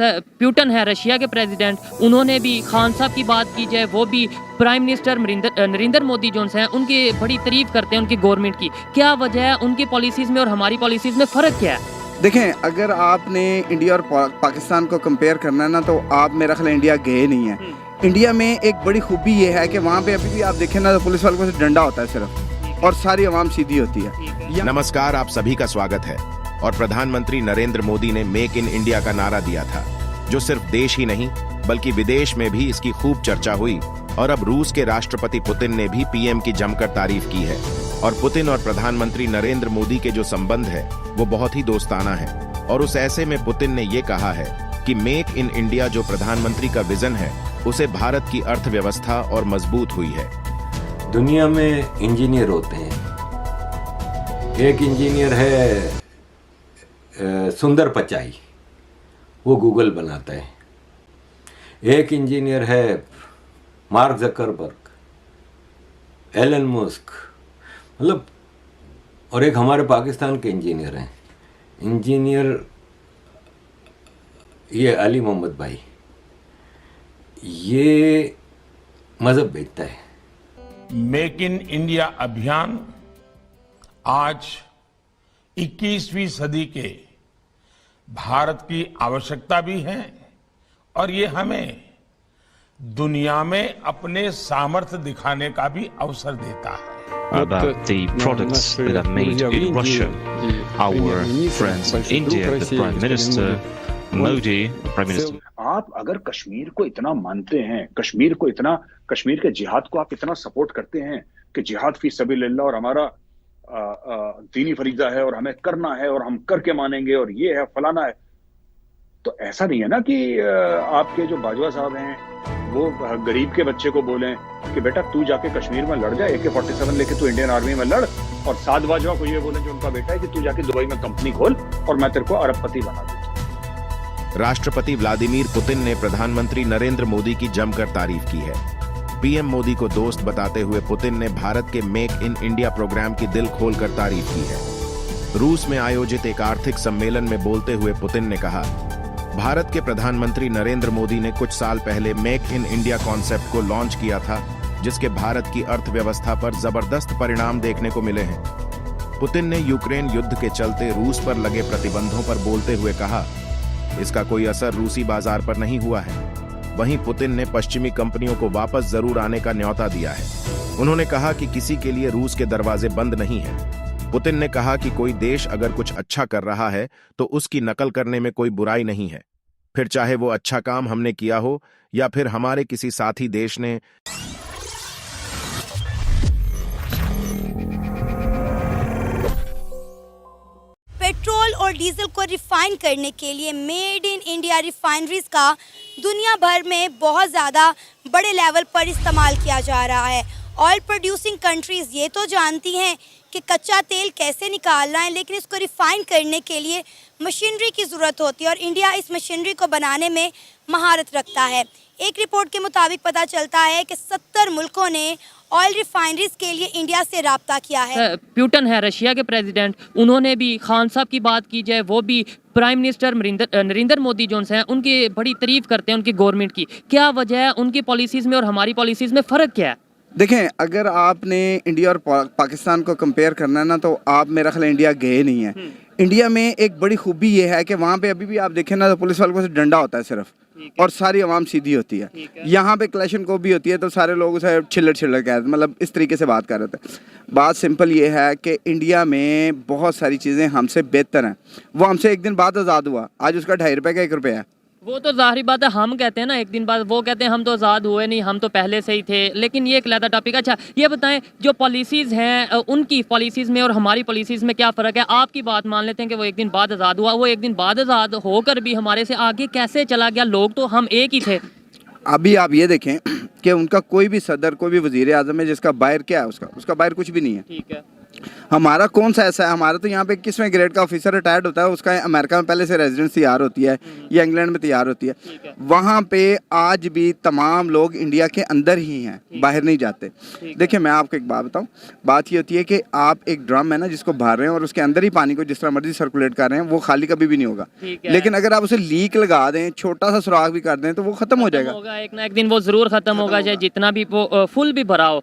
Putin है Russia के president, उन्होंने भी खान साहब की बात की जाए, वो भी प्राइम मिनिस्टर नरेंद्र मोदी जो हैं उनकी बड़ी तारीफ करते हैं उनकी गवर्नमेंट की। क्या वजह है, उनकी पॉलिसीज़ में और हमारी पॉलिसीज़ में फ़र्क क्या है? देखें, अगर आपने इंडिया और पाकिस्तान को कंपेयर करना है ना, तो आप मेरा ख्याल इंडिया गए नहीं है। इंडिया में एक बड़ी खूबी ये है कि वहाँ पे अभी भी आप देखें ना, तो पुलिस वालों को डंडा होता है सिर्फ, और सारी आवाम सीधी होती है। नमस्कार, आप सभी का स्वागत है। और प्रधानमंत्री नरेंद्र मोदी ने मेक इन इंडिया का नारा दिया था, जो सिर्फ देश ही नहीं बल्कि विदेश में भी इसकी खूब चर्चा हुई। और अब रूस के राष्ट्रपति पुतिन ने भी पीएम की जमकर तारीफ की है। और पुतिन और प्रधानमंत्री नरेंद्र मोदी के जो संबंध है वो बहुत ही दोस्ताना है। और उस ऐसे में पुतिन ने ये कहा है कि मेक इन इंडिया जो प्रधानमंत्री का विजन है, उसे भारत की अर्थव्यवस्था और मजबूत हुई है। दुनिया में इंजीनियर होते हैं। एक इंजीनियर है सुंदर पिचाई, वो गूगल बनाता है। एक इंजीनियर है मार्क जकरबर्ग, एलन मस्क, मतलब, और एक हमारे पाकिस्तान के इंजीनियर हैं। इंजीनियर ये अली मोहम्मद भाई, ये मजहब बेचता है। मेक इन इंडिया अभियान आज 21वीं सदी के भारत की आवश्यकता भी है, और ये हमें दुनिया में अपने सामर्थ्य दिखाने का भी अवसर देता है। About the products that are made in Russia. Our friends in India, the Prime Minister Modi, Prime Minister. आप अगर कश्मीर को इतना मानते हैं, कश्मीर के जिहाद को आप इतना सपोर्ट करते हैं कि जिहाद फी सबीलिल्लाह और हमारा दीनी फरीजा है और हमें करना है और हम करके मानेंगे और ये है फलाना है, तो ऐसा नहीं है ना कि आपके जो बाजवा साहब हैं वो गरीब के बच्चे को बोलें कि बेटा तू जाके कश्मीर में लड़ जाए, AK-47 लेके तू इंडियन आर्मी में लड़, और साद बाजवा को ये बोले जो उनका बेटा है कि तू जाके दुबई में कंपनी खोल और मैं तेरे को अरबपति बना दूं। राष्ट्रपति व्लादिमीर पुतिन ने प्रधानमंत्री नरेंद्र मोदी की जमकर तारीफ की है। पीएम मोदी को दोस्त बताते हुए पुतिन ने भारत के मेक इन इंडिया प्रोग्राम की दिल खोलकर तारीफ की है। रूस में आयोजित एक आर्थिक सम्मेलन में बोलते हुए पुतिन ने कहा, भारत के प्रधानमंत्री नरेंद्र मोदी ने कुछ साल पहले मेक इन इंडिया कॉन्सेप्ट को लॉन्च किया था, जिसके भारत की अर्थव्यवस्था पर जबरदस्त परिणाम देखने को मिले हैं। पुतिन ने यूक्रेन युद्ध के चलते रूस पर लगे प्रतिबंधों पर बोलते हुए कहा, इसका कोई असर रूसी बाजार पर नहीं हुआ है। वहीं पुतिन ने पश्चिमी कंपनियों को वापस जरूर आने का न्योता दिया है। उन्होंने कहा कि किसी के लिए रूस के दरवाजे बंद नहीं हैं। पुतिन ने कहा कि कोई देश अगर कुछ अच्छा कर रहा है तो उसकी नकल करने में कोई बुराई नहीं है, फिर चाहे वो अच्छा काम हमने किया हो या फिर हमारे किसी साथी देश ने। पेट्रोल और डीजल को रिफाइन करने के लिए मेड इन इंडिया रिफाइनरीज का दुनिया भर में बहुत ज़्यादा बड़े लेवल पर इस्तेमाल किया जा रहा है। ऑयल प्रोड्यूसिंग कंट्रीज़ ये तो जानती हैं कि कच्चा तेल कैसे निकालना है, लेकिन इसको रिफाइन करने के लिए मशीनरी की ज़रूरत होती है और इंडिया इस मशीनरी को बनाने में महारत रखता है। एक रिपोर्ट के मुताबिक पता चलता है कि 70 मुल्कों ने ऑयल रिफाइनरीज के लिए इंडिया से राब्ता किया है। प्यूटन है रशिया के प्रेसिडेंट, उन्होंने भी खान साहब की बात की जाए, वो भी प्राइम मिनिस्टर नरेंद्र मोदी जो हैं उनकी बड़ी तारीफ करते हैं उनकी गवर्नमेंट की। क्या वजह है, उनकी पॉलिसीज़ में और हमारी पॉलिसीज़ में फ़र्क क्या है? देखें, अगर आपने इंडिया और पाकिस्तान को कंपेयर करना है ना, तो आप मेरा ख्याल इंडिया गए नहीं है। इंडिया में एक बड़ी खूबी ये है कि वहाँ पे अभी भी आप देखें ना, तो पुलिस वालों को डंडा होता है सिर्फ, और सारी आवाम सीधी होती है। यहाँ पे क्लैशन को भी होती है तो सारे लोग उसे छिल्लर छिल्लर कहते हैं, मतलब इस तरीके से बात कर रहे थे। बात सिंपल ये है कि इंडिया में बहुत सारी चीज़ें हमसे बेहतर हैं। वो हमसे एक दिन बाद आज़ाद हुआ, आज उसका 2.5 रुपये का 1 रुपया है। वो तो ज़ाहिर बात है, हम कहते हैं ना एक दिन बाद, वो कहते हैं हम तो आज़ाद हुए नहीं, हम तो पहले से ही थे। लेकिन ये एक अलग टॉपिक। अच्छा ये बताएं, जो पॉलिसीज़ हैं उनकी पॉलिसीज़ में और हमारी पॉलिसीज़ में क्या फ़र्क है? आपकी बात मान लेते हैं कि वो एक दिन बाद आज़ाद हुआ, वो एक दिन बाद आज़ाद होकर भी हमारे से आगे कैसे चला गया? लोग तो हम एक ही थे। अभी आप ये देखें कि उनका कोई भी सदर, कोई भी वज़ीर आज़म है जिसका बाहर क्या है, उसका बाहर कुछ भी नहीं है। ठीक है। हमारा कौन सा ऐसा है, हमारा तो यहाँ पे 21वें ग्रेड का ऑफिसर रिटायर्ड होता है, उसका अमेरिका में पहले से रेजिडेंस तैयार होती है या इंग्लैंड में तैयार होती है। वहाँ पे आज भी तमाम लोग इंडिया के अंदर ही हैं, बाहर नहीं जाते। देखिए मैं आपको एक बात बताऊँ, बात ये होती है कि आप एक ड्रम है ना जिसको भर रहे हैं और उसके अंदर ही पानी को जिस तरह मर्जी सर्कुलेट कर रहे हैं, वो खाली कभी भी नहीं होगा। लेकिन अगर आप उसे लीक लगा दें, छोटा सा सुराख भी कर दें, तो वो खत्म हो जाएगा। एक ना एक दिन वो जरूर खत्म होगा, चाहे जितना भी वो फुल भी भरा हो।